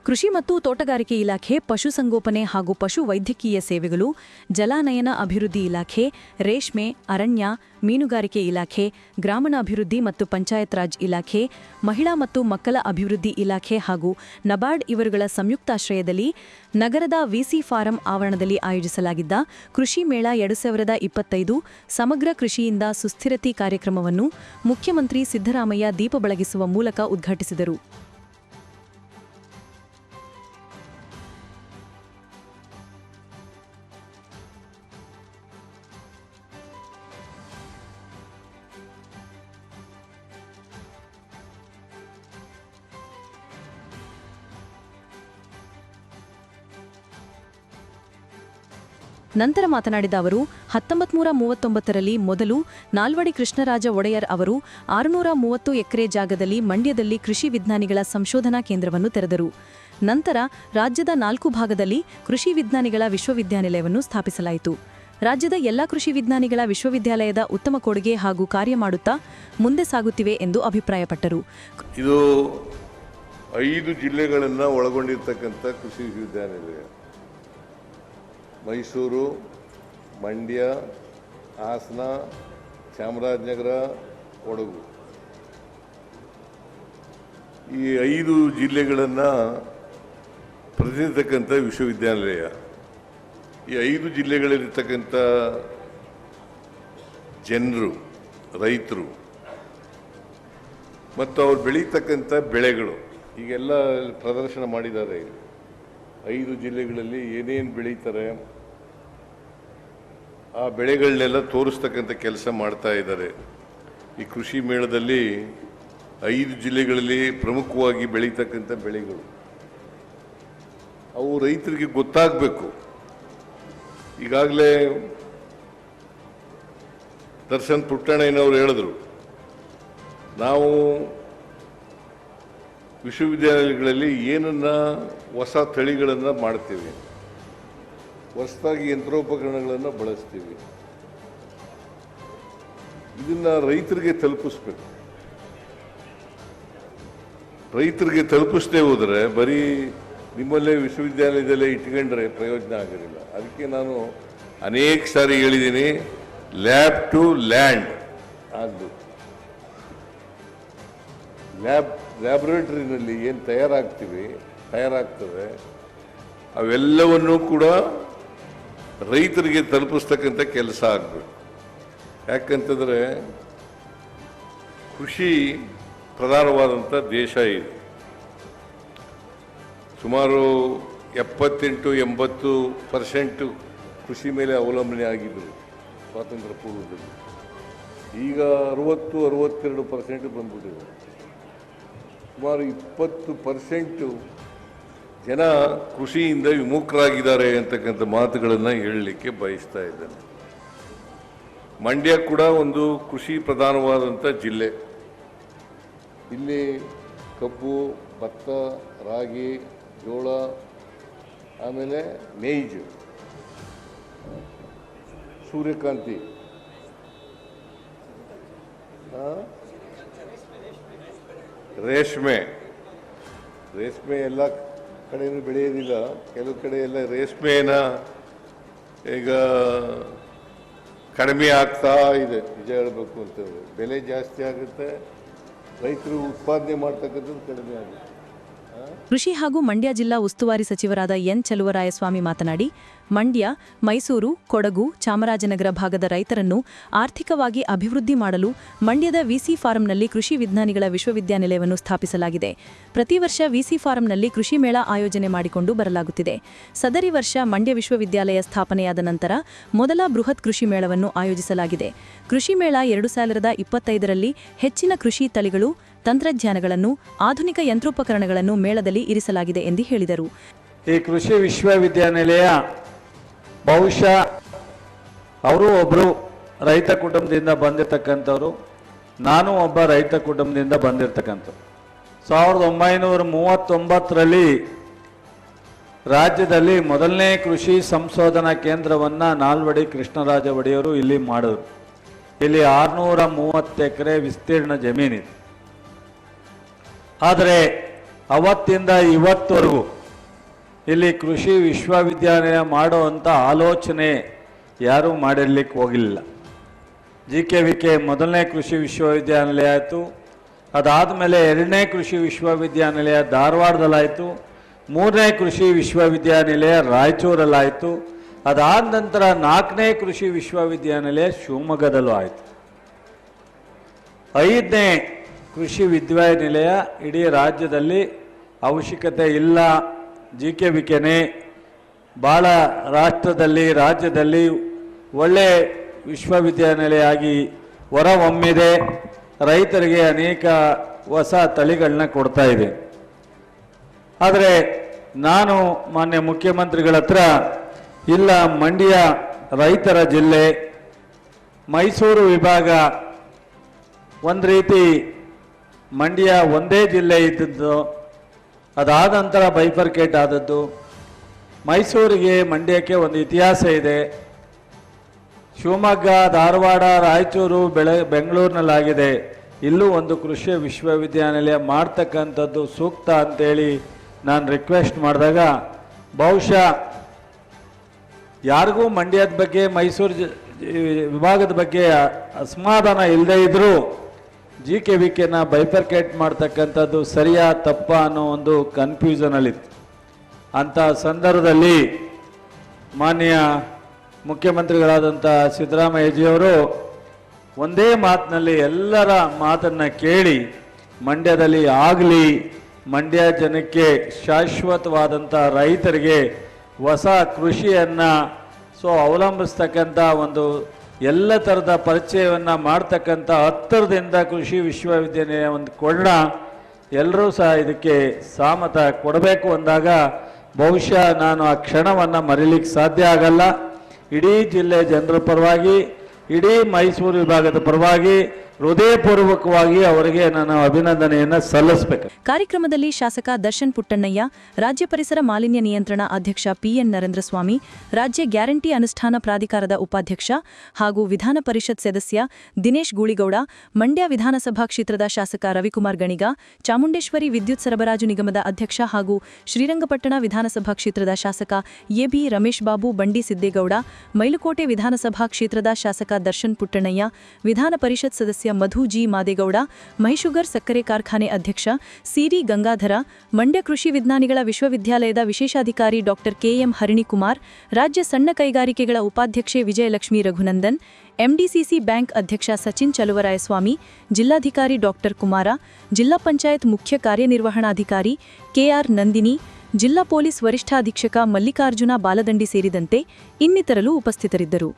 ಕೃಷಿ ಮತ್ತು ತೋಟಗಾರಿಕೆ ಇಲಾಖೆ, ಪಶುಸಂಗೋಪನೆ ಹಾಗೂ ಪಶು ವೈದ್ಯಕೀಯ ಸೇವೆಗಳು, ಜಲಾನಯನ ಅಭಿವೃದ್ಧಿ ಇಲಾಖೆ, ರೇಷ್ಮೆ, ಅರಣ್ಯ, ಮೀನುಗಾರಿಕೆ ಇಲಾಖೆ, ಗ್ರಾಮೀಣಾಭಿವೃದ್ಧಿ ಮತ್ತು ಪಂಚಾಯತ್ ರಾಜ್ ಇಲಾಖೆ, ಮಹಿಳಾ ಮತ್ತು ಮಕ್ಕಳ ಅಭಿವೃದ್ಧಿ ಇಲಾಖೆ ಹಾಗೂ ನಬಾರ್ಡ್ ಇವರುಗಳ ಸಂಯುಕ್ತಾಶ್ರಯದಲ್ಲಿ ನಗರದ ವಿಸಿ ಫಾರಂ ಆವರಣದಲ್ಲಿ ಆಯೋಜಿಸಲಾಗಿದ್ದ ಕೃಷಿ ಮೇಳ 2025 ಸಮಗ್ರ ಕೃಷಿಯಿಂದ ಸುಸ್ಥಿರತೆ ಕಾರ್ಯಕ್ರಮವನ್ನು ಮುಖ್ಯಮಂತ್ರಿ ಸಿದ್ದರಾಮಯ್ಯ ದೀಪ ಬೆಳಗಿಸುವ ಮೂಲಕ ಉದ್ಘಾಟಿಸಿದರು. ನಂತರ ಮಾತನಾಡಿದ ಅವರು, 1939ರಲ್ಲಿ ಮೊದಲು ನಾಲ್ವಡಿ ಕೃಷ್ಣರಾಜ ಒಡೆಯರ್ ಅವರು 630 ಎಕರೆ ಜಾಗದಲ್ಲಿ ಮಂಡ್ಯದಲ್ಲಿ ಕೃಷಿ ವಿಜ್ಞಾನಿಗಳ ಸಂಶೋಧನಾ ಕೇಂದ್ರವನ್ನು ತೆರೆದರು. ನಂತರ ರಾಜ್ಯದ 4 ಭಾಗದಲ್ಲಿ ಕೃಷಿ ವಿಜ್ಞಾನಿಗಳ ವಿಶ್ವವಿದ್ಯಾನಿಲಯವನ್ನು ಸ್ಥಾಪಿಸಲಾಯಿತು. ರಾಜ್ಯದ ಎಲ್ಲ ಕೃಷಿ ವಿಜ್ಞಾನಿಗಳ ವಿಶ್ವವಿದ್ಯಾಲಯದ ಉತ್ತಮ ಕೊಡುಗೆ ಹಾಗೂ ಕಾರ್ಯ ಮಾಡುತ್ತಾ ಮುಂದೆ ಸಾಗುತ್ತಿವೆ ಎಂದು ಅಭಿಪ್ರಾಯಪಟ್ಟರು. ಇದು 5 ಜಿಲ್ಲೆಗಳನ್ನು ಒಳಗೊಂಡಿರತಕ್ಕಂಥ ಕೃಷಿ ವಿಶ್ವವಿದ್ಯಾನಿಲಯ. ಮೈಸೂರು, ಮಂಡ್ಯ, ಹಾಸನ, ಚಾಮರಾಜನಗರ, ಕೊಡಗು. ಈ 5 ಜಿಲ್ಲೆಗಳನ್ನು ಪ್ರತಿನಿಧಿಸತಕ್ಕಂಥ ವಿಶ್ವವಿದ್ಯಾನಿಲಯ. ಈ 5 ಜಿಲ್ಲೆಗಳಲ್ಲಿರ್ತಕ್ಕಂಥ ಜನರು, ರೈತರು ಮತ್ತು ಅವ್ರು ಬೆಳೀತಕ್ಕಂಥ ಬೆಳೆಗಳು ಈಗೆಲ್ಲ ಪ್ರದರ್ಶನ ಮಾಡಿದ್ದಾರೆ. 5 ಜಿಲ್ಲೆಗಳಲ್ಲಿ ಏನೇನು ಬೆಳೀತಾರೆ ಆ ಬೆಳೆಗಳನ್ನೆಲ್ಲ ತೋರಿಸ್ತಕ್ಕಂಥ ಕೆಲಸ ಮಾಡ್ತಾ ಇದ್ದಾರೆ. ಈ ಕೃಷಿ ಮೇಳದಲ್ಲಿ 5 ಜಿಲ್ಲೆಗಳಲ್ಲಿ ಪ್ರಮುಖವಾಗಿ ಬೆಳೀತಕ್ಕಂಥ ಬೆಳೆಗಳು ಅವು ರೈತರಿಗೆ ಗೊತ್ತಾಗಬೇಕು. ಈಗಾಗಲೇ ದರ್ಶನ್ ಪುಟ್ಟಣ್ಣಯ್ಯನವರು ಹೇಳಿದ್ರು, ನಾವು ವಿಶ್ವವಿದ್ಯಾಲಯಗಳಲ್ಲಿ ಏನನ್ನ ಹೊಸ ತಳಿಗಳನ್ನು ಮಾಡ್ತೀವಿ, ಹೊಸದಾಗಿ ಯಂತ್ರೋಪಕರಣಗಳನ್ನು ಬಳಸ್ತೀವಿ. ಇದನ್ನ ರೈತರಿಗೆ ತಲುಪಿಸ್ಬೇಕು. ರೈತರಿಗೆ ತಲುಪಿಸದೇ ಹೋದರೆ ಬರೀ ನಿಮ್ಮಲ್ಲೇ ವಿಶ್ವವಿದ್ಯಾಲಯದಲ್ಲೇ ಇಟ್ಕೊಂಡ್ರೆ ಪ್ರಯೋಜನ ಆಗಿರಲಿಲ್ಲ. ಅದಕ್ಕೆ ನಾನು ಅನೇಕ ಸಾರಿ ಹೇಳಿದ್ದೀನಿ, ಲ್ಯಾಬ್ ಟು ಲ್ಯಾಂಡ್ ಆಗಬೇಕು. ಲ್ಯಾಬೊರೇಟರಿನಲ್ಲಿ ಏನು ತಯಾರಾಗ್ತದೆ ಅವೆಲ್ಲವನ್ನೂ ಕೂಡ ರೈತರಿಗೆ ತಲುಪಿಸ್ತಕ್ಕಂಥ ಕೆಲಸ ಆಗಬೇಕು. ಯಾಕಂತಂದರೆ ಕೃಷಿ ಪ್ರಧಾನವಾದಂಥ ದೇಶ ಇದೆ. ಸುಮಾರು 78-80% ಕೃಷಿ ಮೇಲೆ ಅವಲಂಬನೆ ಆಗಿದ್ದರು ಸ್ವಾತಂತ್ರ್ಯ ಪೂರ್ವದಲ್ಲಿ. ಈಗ 60-62% ಬಂದ್ಬಿಟ್ಟಿದೆ. ಸುಮಾರು 20% ಜನ ಕೃಷಿಯಿಂದ ವಿಮುಖರಾಗಿದ್ದಾರೆ ಅಂತಕ್ಕಂಥ ಮಾತುಗಳನ್ನು ಹೇಳಲಿಕ್ಕೆ ಬಯಸ್ತಾ ಇದ್ದೇನೆ. ಮಂಡ್ಯ ಕೂಡ ಒಂದು ಕೃಷಿ ಪ್ರಧಾನವಾದಂಥ ಜಿಲ್ಲೆ. ಇಲ್ಲಿ ಕಬ್ಬು, ಭತ್ತ, ರಾಗಿ, ಜೋಳ, ಆಮೇಲೆ ಮೇಜು, ಸೂರ್ಯಕಾಂತಿ, ರೇಷ್ಮೆ ಎಲ್ಲ ಕಡೆಯೂ ಬೆಳೆಯೋದಿಲ್ಲ. ಕೆಲವು ಕಡೆ ಎಲ್ಲ ರೇಷ್ಮೆನ ಈಗ ಕಡಿಮೆ ಆಗ್ತಾ ಇದೆ. ನಿಜ ಹೇಳಬೇಕು ಅಂತಂದರೆ ಬೆಲೆ ಜಾಸ್ತಿ ಆಗುತ್ತೆ, ರೈತರು ಉತ್ಪಾದನೆ ಮಾಡ್ತಕ್ಕಂಥದ್ದು ಕಡಿಮೆ ಆಗುತ್ತೆ. ಕೃಷಿ ಹಾಗೂ ಮಂಡ್ಯ ಜಿಲ್ಲಾ ಉಸ್ತುವಾರಿ ಸಚಿವರಾದ ಎನ್ ಚಲುವರಾಯಸ್ವಾಮಿ ಮಾತನಾಡಿ, ಮಂಡ್ಯ, ಮೈಸೂರು, ಕೊಡಗು, ಚಾಮರಾಜನಗರ ಭಾಗದ ರೈತರನ್ನು ಆರ್ಥಿಕವಾಗಿ ಅಭಿವೃದ್ಧಿ ಮಾಡಲು ಮಂಡ್ಯದ ವಿಸಿ ಫಾರಂನಲ್ಲಿ ಕೃಷಿ ವಿಜ್ಞಾನಿಗಳ ವಿಶ್ವವಿದ್ಯಾನಿಲಯವನ್ನು ಸ್ಥಾಪಿಸಲಾಗಿದೆ. ಪ್ರತಿ ವರ್ಷ ವಿಸಿ ಫಾರಂನಲ್ಲಿ ಕೃಷಿ ಮೇಳ ಆಯೋಜನೆ ಮಾಡಿಕೊಂಡು ಬರಲಾಗುತ್ತಿದೆ. ಸದರಿ ವರ್ಷ ಮಂಡ್ಯ ವಿಶ್ವವಿದ್ಯಾಲಯ ಸ್ಥಾಪನೆಯಾದ ನಂತರ ಮೊದಲ ಬೃಹತ್ ಕೃಷಿ ಮೇಳವನ್ನು ಆಯೋಜಿಸಲಾಗಿದೆ. ಕೃಷಿ ಮೇಳ 2025ರಲ್ಲಿ ಹೆಚ್ಚಿನ ಕೃಷಿ ತಳಿಗಳು, ತಂತ್ರಜ್ಞಾನಗಳನ್ನು, ಆಧುನಿಕ ಯಂತ್ರೋಪಕರಣಗಳನ್ನು ಮೇಳದಲ್ಲಿ ಇರಿಸಲಾಗಿದೆ ಎಂದು ಹೇಳಿದರು. ಈ ಕೃಷಿ ವಿಶ್ವವಿದ್ಯಾನಿಲಯ ಬಹುಶಃ ಅವರು ಒಬ್ಬರು ರೈತ ಕುಟುಂಬದಿಂದ ಬಂದಿರತಕ್ಕಂಥವ್ರು, ನಾನು ಒಬ್ಬ ರೈತ ಕುಟುಂಬದಿಂದ ಬಂದಿರತಕ್ಕಂಥವ್ರು. 1939ರಲ್ಲಿ ರಾಜ್ಯದಲ್ಲಿ ಮೊದಲನೇ ಕೃಷಿ ಸಂಶೋಧನಾ ಕೇಂದ್ರವನ್ನು ನಾಲ್ವಡಿ ಕೃಷ್ಣರಾಜ ಒಡೆಯರು ಇಲ್ಲಿ ಮಾಡಿದ್ರು. ಇಲ್ಲಿ 630 ಎಕರೆ ವಿಸ್ತೀರ್ಣ ಜಮೀನಿದೆ. ಆದರೆ ಅವತ್ತಿಂದ ಇವತ್ತವರೆಗೂ ಇಲ್ಲಿ ಕೃಷಿ ವಿಶ್ವವಿದ್ಯಾಲಯ ಮಾಡುವಂಥ ಆಲೋಚನೆ ಯಾರೂ ಮಾಡಿರ್ಲಿಕ್ಕೆ ಹೋಗಿಲ್ಲ. JKVK ಮೊದಲನೇ ಕೃಷಿ ವಿಶ್ವವಿದ್ಯಾನಿಲಯ ಆಯಿತು, ಅದಾದಮೇಲೆ ಎರಡನೇ ಕೃಷಿ ವಿಶ್ವವಿದ್ಯಾನಿಲಯ ಧಾರವಾಡದಲ್ಲಾಯಿತು, ಮೂರನೇ ಕೃಷಿ ವಿಶ್ವವಿದ್ಯಾನಿಲಯ ರಾಯಚೂರಲ್ಲಾಯಿತು, ಅದಾದ ನಂತರ ನಾಲ್ಕನೇ ಕೃಷಿ ವಿಶ್ವವಿದ್ಯಾನಿಲಯ ಶಿವಮೊಗ್ಗದಲ್ಲೂ ಆಯಿತು. 5ನೇ ಕೃಷಿ ವಿಶ್ವವಿದ್ಯಾನಿಲಯ ಇಡೀ ರಾಜ್ಯದಲ್ಲಿ ಅವಶ್ಯಕತೆ ಇಲ್ಲ, JKVKನೇ ಭಾಳ ರಾಜ್ಯದಲ್ಲಿ ಒಳ್ಳೆ ವಿಶ್ವವಿದ್ಯಾನಿಲಯ ಆಗಿ ಹೊರಹೊಮ್ಮಿದೆ. ರೈತರಿಗೆ ಅನೇಕ ಹೊಸ ತಳಿಗಳನ್ನ ಕೊಡ್ತಾ ಇದೆ. ಆದರೆ ನಾನು ಮಾನ್ಯ ಮುಖ್ಯಮಂತ್ರಿಗಳ ಹತ್ರ ಇಲ್ಲ, ಮಂಡ್ಯ ರೈತರ ಜಿಲ್ಲೆ, ಮೈಸೂರು ವಿಭಾಗ ಒಂದು ರೀತಿ ಮಂಡ್ಯ ಒಂದೇ ಜಿಲ್ಲೆ ಇದ್ದದ್ದು, ಅದಾದ ನಂತರ ಬೈಫರ್ಕೇಟ್ ಆದದ್ದು. ಮೈಸೂರಿಗೆ ಮಂಡ್ಯಕ್ಕೆ ಒಂದು ಇತಿಹಾಸ ಇದೆ. ಶಿವಮೊಗ್ಗ, ಧಾರವಾಡ, ರಾಯಚೂರು, ಬೆಂಗಳೂರಿನಲ್ಲಾಗಿದೆ. ಇಲ್ಲೂ ಒಂದು ಕೃಷಿ ವಿಶ್ವವಿದ್ಯಾನಿಲಯ ಮಾಡ್ತಕ್ಕಂಥದ್ದು ಸೂಕ್ತ ಅಂತೇಳಿ ನಾನು ರಿಕ್ವೆಸ್ಟ್ ಮಾಡಿದಾಗ ಬಹುಶಃ ಯಾರಿಗೂ ಮಂಡ್ಯದ ಬಗ್ಗೆ, ಮೈಸೂರು ವಿಭಾಗದ ಬಗ್ಗೆ ಅಸಮಾಧಾನ ಇಲ್ಲದೇ ಇದ್ದರೂ JKVKನ ಬೈಫರ್ಕೇಟ್ ಮಾಡ್ತಕ್ಕಂಥದ್ದು ಸರಿಯಾ ತಪ್ಪ ಅನ್ನೋ ಒಂದು ಕನ್ಫ್ಯೂಷನಲ್ಲಿತ್ತು. ಅಂಥ ಸಂದರ್ಭದಲ್ಲಿ ಮಾನ್ಯ ಮುಖ್ಯಮಂತ್ರಿಗಳಾದಂಥ ಸಿದ್ದರಾಮಯ್ಯಜಿಯವರು ಒಂದೇ ಮಾತಿನಲ್ಲಿ ಎಲ್ಲರ ಮಾತನ್ನು ಕೇಳಿ ಮಂಡ್ಯದಲ್ಲಿ ಆಗಲಿ, ಮಂಡ್ಯ ಜನಕ್ಕೆ ಶಾಶ್ವತವಾದಂಥ ರೈತರಿಗೆ ಹೊಸ ಕೃಷಿಯನ್ನು ಅವಲಂಬಿಸ್ತಕ್ಕಂಥ ಒಂದು ಎಲ್ಲ ಥರದ ಪರಿಚಯವನ್ನು ಮಾಡ್ತಕ್ಕಂಥ ಹತ್ತಿರದಿಂದ ಕೃಷಿ ವಿಶ್ವವಿದ್ಯಾನಿಲಯ ಒಂದು ಕೊಳ್ಳ ಎಲ್ಲರೂ ಸಹ ಇದಕ್ಕೆ ಸಹಮತ ಕೊಡಬೇಕು ಅಂದಾಗ ಬಹುಶಃ ನಾನು ಆ ಕ್ಷಣವನ್ನು ಮರೀಲಿಕ್ಕೆ ಸಾಧ್ಯ ಆಗಲ್ಲ. ಇಡೀ ಜಿಲ್ಲೆ ಜನರ ಪರವಾಗಿ, ಇಡೀ ಮೈಸೂರು ವಿಭಾಗದ ಪರವಾಗಿ ಹೃದಯಪೂರ್ವಕವಾಗಿ ಅವರಿಗೆ ನಾನು ಅಭಿನಂದನೆಯನ್ನು ಸಲ್ಲಿಸಬೇಕು. ಕಾರ್ಯಕ್ರಮದಲ್ಲಿ ಶಾಸಕ ದರ್ಶನ್ ಪುಟ್ಟಣ್ಣಯ್ಯ, ರಾಜ್ಯ ಪರಿಸರ ಮಾಲಿನ್ಯ ನಿಯಂತ್ರಣ ಅಧ್ಯಕ್ಷ PN ನರೇಂದ್ರಸ್ವಾಮಿ, ರಾಜ್ಯ ಗ್ಯಾರಂಟಿ ಅನುಷ್ಠಾನ ಪ್ರಾಧಿಕಾರದ ಉಪಾಧ್ಯಕ್ಷ ಹಾಗೂ ವಿಧಾನ ಪರಿಷತ್ ಸದಸ್ಯ ದಿನೇಶ್ ಗೂಳಿಗೌಡ, ಮಂಡ್ಯ ವಿಧಾನಸಭಾ ಕ್ಷೇತ್ರದ ಶಾಸಕ ರವಿಕುಮಾರ್ ಗಣಿಗ, ಚಾಮುಂಡೇಶ್ವರಿ ವಿದ್ಯುತ್ ಸರಬರಾಜು ನಿಗಮದ ಅಧ್ಯಕ್ಷ ಹಾಗೂ ಶ್ರೀರಂಗಪಟ್ಟಣ ವಿಧಾನಸಭಾ ಕ್ಷೇತ್ರದ ಶಾಸಕ AB ರಮೇಶ್ ಬಾಬು ಬಂಡಿ ಸಿದ್ದೇಗೌಡ, ಮೈಲುಕೋಟೆ ವಿಧಾನಸಭಾ ಕ್ಷೇತ್ರದ ಶಾಸಕ ದರ್ಶನ್ ಪುಟ್ಟಣ್ಣಯ್ಯ, ವಿಧಾನ ಪರಿಷತ್ ಸದಸ್ಯ ಮಧು G ಮಾದೇಗೌಡ, ಮೈಶುಗರ್ ಸಕ್ಕರೆ ಕಾರ್ಖಾನೆ ಅಧ್ಯಕ್ಷ ಸಿರಿ ಗಂಗಾಧರ, ಮಂಡ್ಯ ಕೃಷಿ ವಿಜ್ಞಾನಿಗಳ ವಿಶ್ವವಿದ್ಯಾಲಯದ ವಿಶೇಷಾಧಿಕಾರಿ ಡಾ KM ಹರಿಣಿಕುಮಾರ್, ರಾಜ್ಯ ಸಣ್ಣ ಕೈಗಾರಿಕೆಗಳ ಉಪಾಧ್ಯಕ್ಷೆ ವಿಜಯಲಕ್ಷ್ಮಿ ರಘುನಂದನ್, MDCC ಬ್ಯಾಂಕ್ ಅಧ್ಯಕ್ಷ ಸಚಿನ್ ಚಲುವರಾಯಸ್ವಾಮಿ, ಜಿಲ್ಲಾಧಿಕಾರಿ ಡಾ ಕುಮಾರ, ಜಿಲ್ಲಾ ಪಂಚಾಯತ್ ಮುಖ್ಯ ಕಾರ್ಯನಿರ್ವಹಣಾಧಿಕಾರಿ KR ನಂದಿನಿ, ಜಿಲ್ಲಾ ಪೊಲೀಸ್ ವರಿಷ್ಠಾಧೀಕ್ಷಕ ಮಲ್ಲಿಕಾರ್ಜುನ ಬಾಲದಂಡಿ ಸೇರಿದಂತೆ ಇನ್ನಿತರರು ಉಪಸ್ಥಿತರಿದ್ದರು.